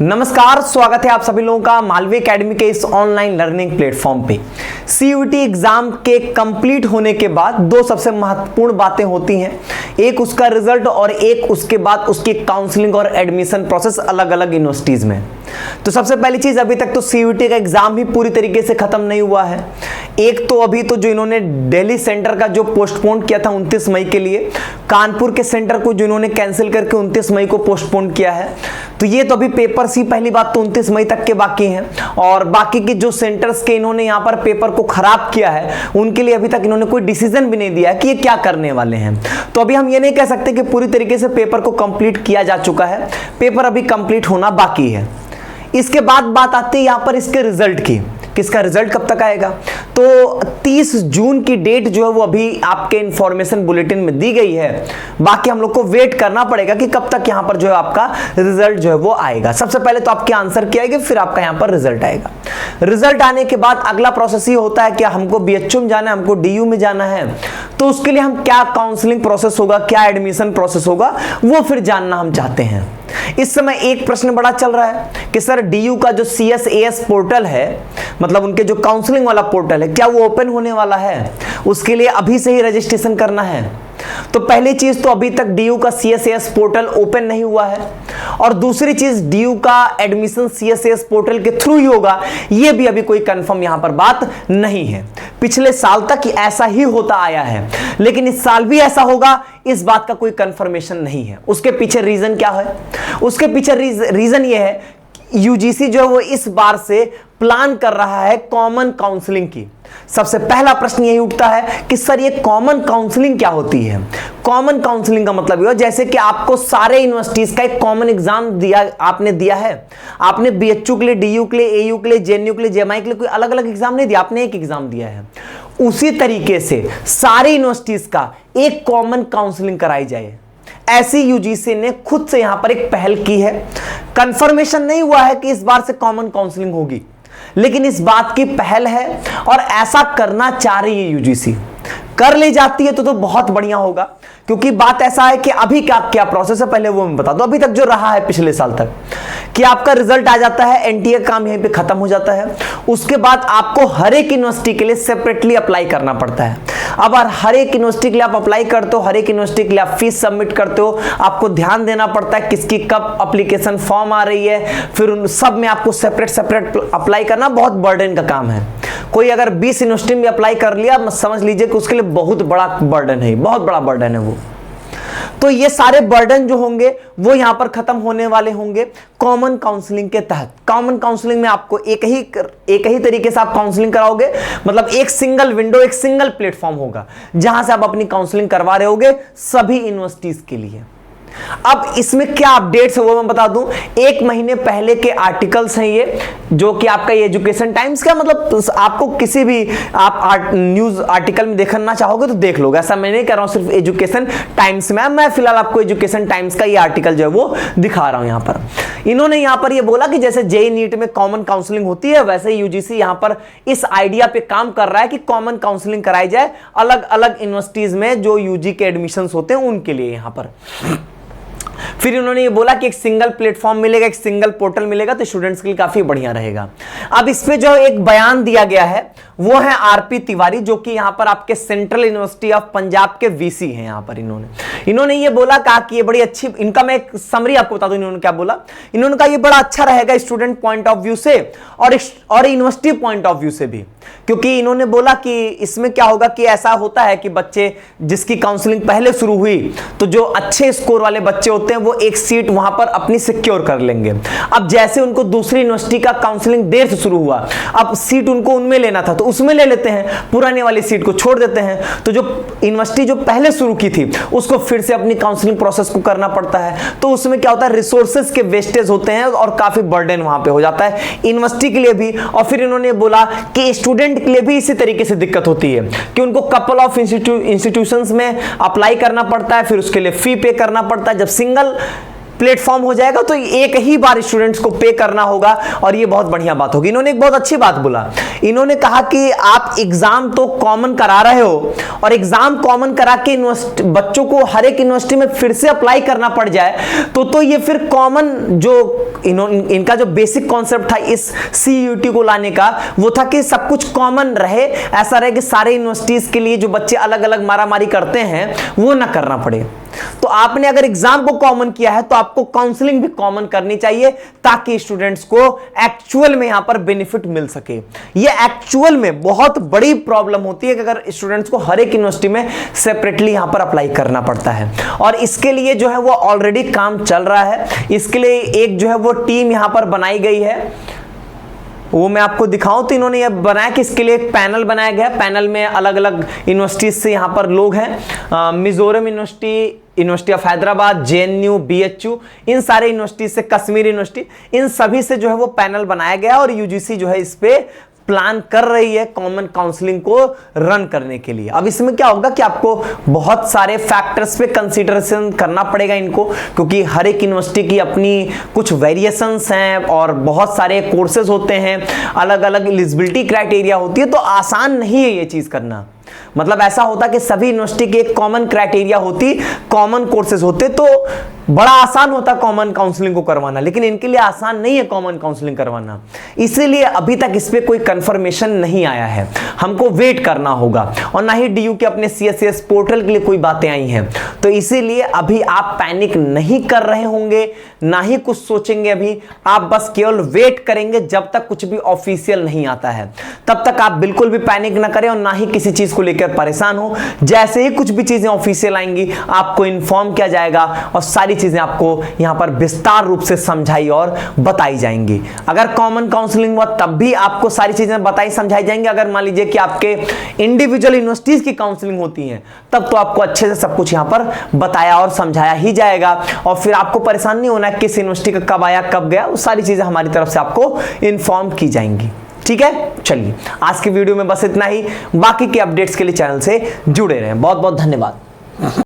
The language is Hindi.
नमस्कार, स्वागत है आप सभी लोगों का मालवी एकेडमी के इस ऑनलाइन लर्निंग प्लेटफॉर्म पे। सीयूईटी एग्जाम के कंप्लीट होने के बाद दो सबसे महत्वपूर्ण बातें होती हैं, एक उसका रिजल्ट और एक उसके बाद उसकी काउंसलिंग और एडमिशन प्रोसेस अलग अलग यूनिवर्सिटीज में। तो सबसे पहली चीज, अभी तक तो सीयूईटी का एग्जाम भी पूरी तरीके से खत्म नहीं हुआ है। एक तो अभी तो जो इन्होंने दिल्ली सेंटर का जो पोस्टपोन किया था 29 मई के लिए, कानपुर के सेंटर को जो इन्होंने कैंसिल करके 29 मई को पोस्टपोन किया है, तो ये तो अभी पेपर सी पहली बात तो 29 मई तक के बाकी हैं। और बाकी के जो सेंटर्स के इन्होंने यहाँ पर पेपर को खराब किया है, उनके लिए अभी तक इन्होंने कोई डिसीजन भी नहीं दिया है कि ये क्या करने वाले हैं। तो अभी हम ये नहीं कह सकते कि पूरी तरीके से पेपर को कंप्लीट किया जा चुका है, पेपर अभी कंप्लीट होना बाकी है। इसके बाद बात आती है यहाँ पर इसके रिजल्ट की, किसका रिजल्ट कब तक आएगा। तो 30 जून की डेट जो है वो अभी आपके इंफॉर्मेशन बुलेटिन में दी गई है। बाकी हम लोग को वेट करना पड़ेगा कि कब तक यहाँ पर जो है आपका रिजल्ट जो है वो आएगा। सबसे पहले तो आपके आंसर किया आएगा, फिर आपका यहाँ पर रिजल्ट आएगा। रिजल्ट आने के बाद अगला प्रोसेस ये होता है कि हमको बीएचयू में जाना है, हमको डीयू में जाना है, तो उसके लिए हम क्या काउंसलिंग प्रोसेस होगा, क्या एडमिशन प्रोसेस होगा, वो फिर जानना हम चाहते हैं। इस समय एक प्रश्न बड़ा चल रहा है कि सर डीयू का जो CSAS पोर्टल है, मतलब उनके जो काउंसलिंग वाला पोर्टल है, क्या वो ओपन होने वाला है? उसके लिए अभी से ही रजिस्ट्रेशन करना है। तो पहली चीज तो अभी तक डीयू का CSAS पोर्टल ओपन नहीं हुआ है, और दूसरी चीज डीयू का एडमिशन CSAS पोर्टल के थ्रू ही होगा, ये भी अभी कोई कंफर्म यहां पर बात नहीं है। पिछले साल तक ऐसा ही होता आया है, लेकिन इस साल भी ऐसा होगा, इस बात का कोई कंफर्मेशन नहीं है। उसके पीछे रीजन क्या है? उसके पीछे रीजन ये है, यूजीसी जो है वो इस बार से प्लान कर रहा है कॉमन काउंसलिंग की। सबसे पहला प्रश्न यही उठता है कि सर ये कॉमन काउंसलिंग क्या होती है? कॉमन काउंसलिंग का मतलब ये जैसे कि आपको सारे यूनिवर्सिटीज का एक कॉमन एग्जाम आपने दिया है। आपने बीएचयू के लिए, डीयू के लिए, एयू के लिए, जेएनयू के लिए, जेएमआई के लिए कोई अलग अलग एग्जाम नहीं दिया, आपने एक एग्जाम दिया है। उसी तरीके से सारे यूनिवर्सिटीज का एक कॉमन काउंसलिंग कराई जाए, ऐसी यूजीसी ने खुद से यहां पर एक पहल की है। कंफर्मेशन नहीं हुआ है कि इस बार से कॉमन काउंसलिंग होगी, लेकिन इस बात की पहल है और ऐसा करना चाह रही है यूजीसी। कर ले जाती है तो बहुत बढ़िया होगा, क्योंकि बात ऐसा है कि अभी क्या क्या प्रोसेस है पहले वो मैं बता दूं। अभी तक जो रहा है पिछले साल तक कि आपका रिजल्ट आ जाता है, एनटीए का काम यहीं पे खत्म हो जाता है, उसके बाद आपको हर एक यूनिवर्सिटी के लिए सेपरेटली अप्लाई करना पड़ता है। अब हर एक यूनिवर्सिटी के लिए आप अप्लाई करते हो, हर एक यूनिवर्सिटी के लिए आप फीस सबमिट करते हो, आपको ध्यान देना पड़ता है किसकी कब एप्लीकेशन फॉर्म आ रही है, फिर उन सब में आपको सेपरेट अप्लाई करना बहुत बर्डन का काम है। कोई अगर 20 यूनिवर्सिटी में अप्लाई कर लिया, समझ लीजिए कि उसके लिए बहुत बड़ा बर्डन है, बहुत बड़ा बर्डन है वो। तो ये सारे बर्डन जो होंगे वो यहां पर खत्म होने वाले होंगे कॉमन काउंसलिंग के तहत। कॉमन काउंसलिंग में आपको एक ही तरीके से आप काउंसलिंग कराओगे, मतलब एक सिंगल विंडो, एक सिंगल प्लेटफॉर्म होगा जहां से आप अपनी काउंसलिंग करवा रहे होगे सभी यूनिवर्सिटीज के लिए। अब इसमें क्या अपडेट्स है वो मैं बता दूं। 1 महीने पहले के आर्टिकल्स हैं ये, जो कि आपका ये एजुकेशन टाइम्स का, मतलब आपको किसी भी आप न्यूज आर्टिकल में देखना चाहोगे तो देख लोगे, ऐसा मैं नहीं कह रहा हूं सिर्फ एजुकेशन टाइम्स में। मैं फिलहाल आपको एजुकेशन टाइम्स का ये आर्टिकल जो है वो दिखा रहा हूं। यहां पर इन्होंने यहां पर ये बोला कि जैसे जेईई नीट में कॉमन काउंसलिंग होती है, वैसे यूजीसी यहां पर इस आइडिया पे काम कर रहा है कि कॉमन काउंसलिंग कराई जाए अलग अलग यूनिवर्सिटीज में जो यूजी के एडमिशंस होते हैं उनके लिए यहां पर। फिर उन्होंने ये बोला कि एक सिंगल प्लेटफॉर्म मिलेगा, एक सिंगल पोर्टल मिलेगा, तो स्टूडेंट्स के लिए काफी बढ़िया रहेगा। अब इस पे जो एक बयान दिया गया है वो है आरपी तिवारी, जो कि यहां पर आपके सेंट्रल यूनिवर्सिटी ऑफ पंजाब के वीसी हैं। यहां पर इन्होंने ये बोला, कहा कि ये बड़ी अच्छी, इनका मैं एक समरी आपको बता दूं इन्होंने क्या बोला। इन्होंने कहा ये बड़ा अच्छा रहेगा स्टूडेंट पॉइंट ऑफ व्यू से और यूनिवर्सिटी पॉइंट ऑफ व्यू से भी, क्योंकि इन्होंने बोला कि इसमें क्या होगा कि ऐसा होता है कि बच्चे जिसकी काउंसलिंग पहले शुरू हुई, तो जो अच्छे स्कोर वाले बच्चे होते हैं वो एक सीट वहां पर अपनी सिक्योर कर लेंगे। अब जैसे उनको दूसरी यूनिवर्सिटी का काउंसलिंग देर से शुरू हुआ, अब सीट उनको उनमें लेना था तो उसमें ले लेते हैं, पुराने वाली सीट को छोड़ देते हैं। तो जो यूनिवर्सिटी जो पहले शुरू की थी उसको फिर से अपनी काउंसलिंग प्रोसेस को करना पड़ता है। तो उसमें क्या होता है, रिसोर्सेज के वेस्टेज होते हैं और काफी बर्डन वहां पे हो जाता है यूनिवर्सिटी के लिए भी। और फिर इन्होंने बोला कि स्टूडेंट के लिए भी इसी तरीके से दिक्कत होती है कि उनको कपल ऑफ इंस्टीट्यूशंस में अप्लाई करना पड़ता है, फिर उसके लिए फी पे करना पड़ता है। जब सिंगल प्लेटफॉर्म हो जाएगा तो एक ही बार स्टूडेंट्स को पे करना होगा और ये बहुत बढ़िया बात होगी। इन्होंने एक बहुत अच्छी बात बोला, इन्होंने कहा कि आप एग्जाम तो कॉमन करा रहे हो और एग्जाम कॉमन करा के बच्चों को हर एक यूनिवर्सिटी में फिर से अप्लाई करना पड़ जाए तो ये फिर कॉमन जो इनका जो बेसिक कॉन्सेप्ट था इस CUET को लाने का वो था कि सब कुछ कॉमन रहे, ऐसा रहे कि सारे यूनिवर्सिटीज के लिए जो बच्चे अलग अलग मारामारी करते हैं वो ना करना पड़े। तो आपने अगर एग्जाम को कॉमन किया है तो आपको काउंसलिंग भी कॉमन करनी चाहिए ताकि स्टूडेंट्स को एक्चुअल में यहां पर बेनिफिट मिल सके। ये एक्चुअल में बहुत बड़ी प्रॉब्लम होती है कि अगर स्टूडेंट्स को हर एक यूनिवर्सिटी में सेपरेटली यहां पर अप्लाई करना पड़ता है और इसके लिए जो है वो ऑलरेडी काम चल रहा है। इसके लिए एक जो है वो टीम यहां पर बनाई गई है, वो मैं आपको दिखाऊं तो इन्होंने ये बनाया कि इसके लिए एक पैनल बनाया गया। पैनल में अलग अलग यूनिवर्सिटीज से यहाँ पर लोग हैं, Mizoram university, university of Hyderabad, JNU, BHU, इन सारे यूनिवर्सिटी से, कश्मीर यूनिवर्सिटी, इन सभी से जो है वो पैनल बनाया गया और UGC जो है इस पे प्लान कर रही है कॉमन काउंसलिंग को रन करने के लिए। अब इसमें क्या होगा कि आपको बहुत सारे फैक्टर्स पे कंसीडरेशन करना पड़ेगा इनको, क्योंकि हर एक यूनिवर्सिटी की अपनी कुछ वेरिएशंस हैं और बहुत सारे कोर्सेज होते हैं, अलग अलग एलिजिबिलिटी क्राइटेरिया होती है, तो आसान नहीं है ये चीज करना। मतलब ऐसा होता कि सभी यूनिवर्सिटी की एक कॉमन क्राइटेरिया होती, कॉमन कोर्सेज होते तो बड़ा आसान होता कॉमन काउंसलिंग को करवाना, लेकिन इनके लिए आसान नहीं है कॉमन काउंसलिंग करवाना। इसीलिए अभी तक इस पे कोई कंफर्मेशन नहीं आया है, हमको वेट करना होगा और ना ही DU के अपने CSCS पोर्टल के लिए कोई बातें आई हैं। तो इसीलिए अभी आप पैनिक नहीं कर रहे होंगे, ना ही कुछ सोचेंगे, अभी आप बस केवल वेट करेंगे जब तक कुछ भी ऑफिशियल नहीं आता है। तब तक आप बिल्कुल भी पैनिक ना करें और ना ही किसी चीज को लेकर परेशान हो। जैसे ही कुछ भी चीजें ऑफिशियल आएंगी आपको इन्फॉर्म किया जाएगा और सारी चीजें आपको यहां पर विस्तार रूप से समझाई और बताई जाएंगी। अगर कॉमन काउंसलिंग हुआ तब भी आपको सारी चीजें बताई समझाई जाएंगी। अगर मान लीजिए कि आपके इंडिविजुअल यूनिवर्सिटीज की काउंसलिंग होती है तब तो आपको अच्छे से सब कुछ यहां पर बताया और समझाया ही जाएगा और फिर आपको परेशान नहीं होना किस यूनिवर्सिटी का कब आया कब गया, वो सारी चीजें हमारी तरफ से आपको इन्फॉर्म की जाएंगी। ठीक है, चलिए आज की वीडियो में बस इतना ही। बाकी के अपडेट्स के लिए चैनल से जुड़े रहें। बहुत बहुत धन्यवाद।